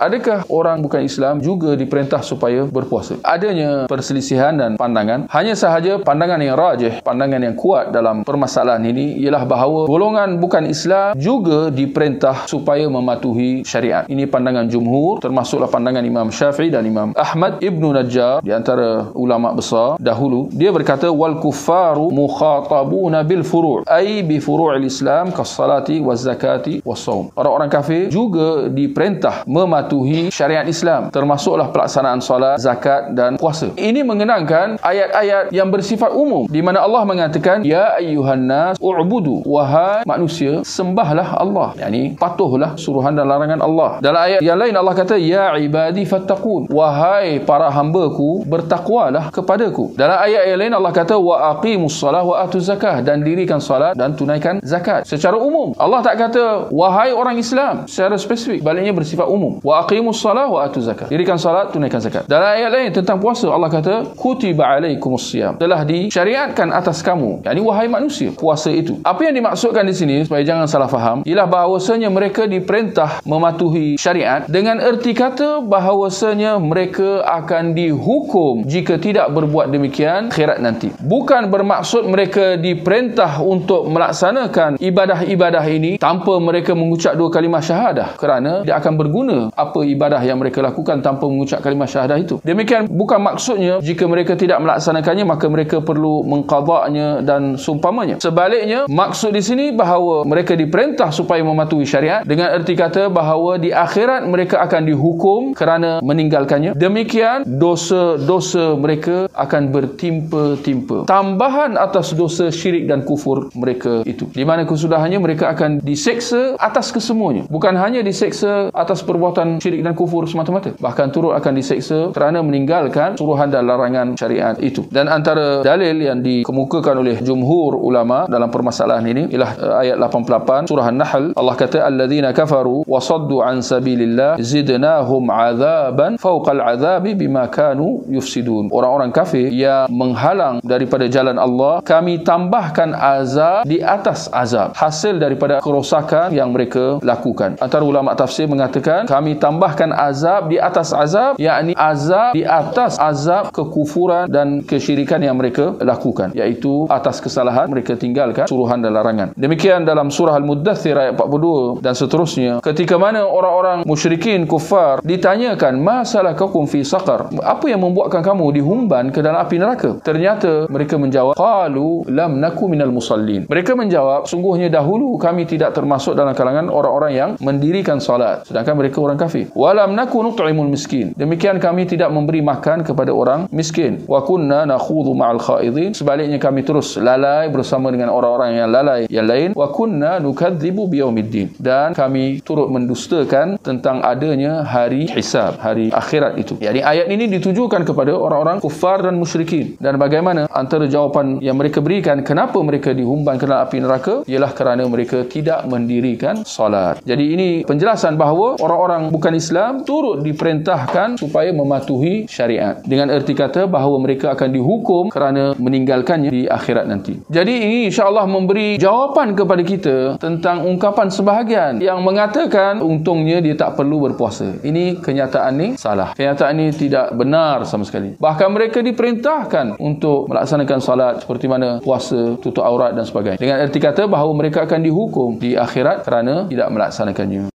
Adakah orang bukan Islam juga diperintah supaya berpuasa? Adanya perselisihan dan pandangan. Hanya sahaja pandangan yang rajih, pandangan yang kuat dalam permasalahan ini ialah bahawa golongan bukan Islam juga diperintah supaya mematuhi syariat. Ini pandangan jumhur, termasuklah pandangan Imam Syafi'i dan Imam Ahmad Ibnu Najjar di antara ulama besar dahulu. Dia berkata wal kuffaru mukhatabuna bil furu' ay bi furu'il Islam kas salati waz zakati was shaum. Orang-orang kafir juga diperintah mematuhi syariat Islam, termasuklah pelaksanaan solat, zakat dan puasa. Ini mengenangkan ayat-ayat yang bersifat umum di mana Allah mengatakan ya ayyuhan nas u'budu, wahai manusia sembahlah Allah, yakni patuhlah suruhan dan larangan Allah. Dalam ayat yang lain Allah kata ya ibadi fattaqun, wahai para hamba-Ku bertakwalah kepadaku. Dalam ayat yang lain Allah kata wa aqimus salah wa atuz zakah, dan dirikan salat dan tunaikan zakat. Secara umum, Allah tak kata wahai orang Islam secara spesifik, baliknya bersifat umum. Wa aqimus salah wa atuz zakah, dirikan salat, tunaikan zakat. Dalam ayat lain tentang puasa Allah kata kutiba alaikumus siyam, telah disyariatkan atas kamu, yakni wahai manusia, puasa itu. Apa yang dimaksudkan di sini supaya jangan salah faham ialah bahawasanya mereka diperintah mematuhi syariat dengan erti kata bahawasanya mereka akan dihukum jika tidak berbuat demikian akhirat nanti. Bukan bermaksud mereka diperintah untuk melaksanakan ibadah-ibadah ini tanpa mereka mengucap dua kalimah syahadah, kerana dia akan berguna apa ibadah yang mereka lakukan tanpa mengucap kalimah syahadah itu. Demikian bukan maksudnya jika mereka tidak melaksanakannya maka mereka perlu mengqadanya dan seumpamanya. Sebaliknya, maksud di sini bahawa mereka diperintah supaya mematuhi syariat dengan erti kata bahawa di akhirat mereka akan dihukum kerana meninggalkannya. Demikian dosa-dosa mereka akan bertimpa-timpa, tambahan atas dosa syirik dan kufur mereka itu, di mana kesudahannya mereka akan diseksa atas kesemuanya. Bukan hanya diseksa atas perbuatan syirik dan kufur semata-mata, bahkan turut akan diseksa kerana meninggalkan suruhan dan larangan syariat itu. Dan antara dalil yang dikemukakan oleh jumhur ulama dalam permasalahan ini ialah ayat 88 surah An-Nahl. Allah kata alladzina kafaru wa saddu an sabilillah zidnahum azaban fawqal azabi bima kanu yufsidun. Orang-orang kafir yang menghalang daripada jalan Allah, kami tambahkan azab di atas azab hasil daripada kerosakan yang mereka lakukan. Antara ulama tafsir mengatakan kami tambahkan azab di atas azab, yakni azab di atas azab kekufuran dan kesyirikan yang mereka lakukan, iaitu atas kesalahan mereka tinggalkan suruhan dan larangan. Demikian dalam surah Al-Muddathir ayat 42 dan seterusnya, ketika mana orang-orang musyrikin kufar ditanyakan masalakakum fi saqar, apa yang membuatkan kamu dihumban ke dalam api neraka? Ternyata mereka menjawab qalu lam naku minal musallin. Mereka menjawab sungguhnya dahulu kami tidak termasuk dalam kalangan orang-orang yang mendirikan solat, sedangkan mereka orang kafir. Walam naku nut'imul miskin, demikian kami tidak memberi makan kepada orang miskin. Wa kunna nakhudhu ma'al khaidin, sebaliknya kami terus lalai bersama dengan orang-orang yang lalai yang lain. Wa kunna nukadzibu biyaumiddin, dan kami turut mendustakan tentang adanya hari hisab, hari akhirat itu. Jadi ayat ini ditujukan kepada orang-orang kufar dan musyrikin. Dan bagaimana antara jawapan yang mereka berikan kenapa mereka dihumban ke dalam api neraka ialah kerana mereka tidak mendirikan solat. Jadi ini penjelasan bahawa orang-orang bukan Islam turut diperintahkan supaya mematuhi syariat dengan erti kata bahawa mereka akan dihukum kerana meninggalkannya di akhirat nanti. Jadi ini insya-Allah memberi jawapan kepada kita tentang ungkapan sebahagian yang mengatakan untungnya dia tak perlu berpuasa. Ini kenyataan ni salah. Kenyataan ni tidak benar sama sekali. Bahkan mereka diperintahkan untuk melaksanakan salat seperti mana puasa, tutup aurat dan sebagainya, dengan erti kata bahawa mereka akan dihukum di akhirat kerana tidak melaksanakannya.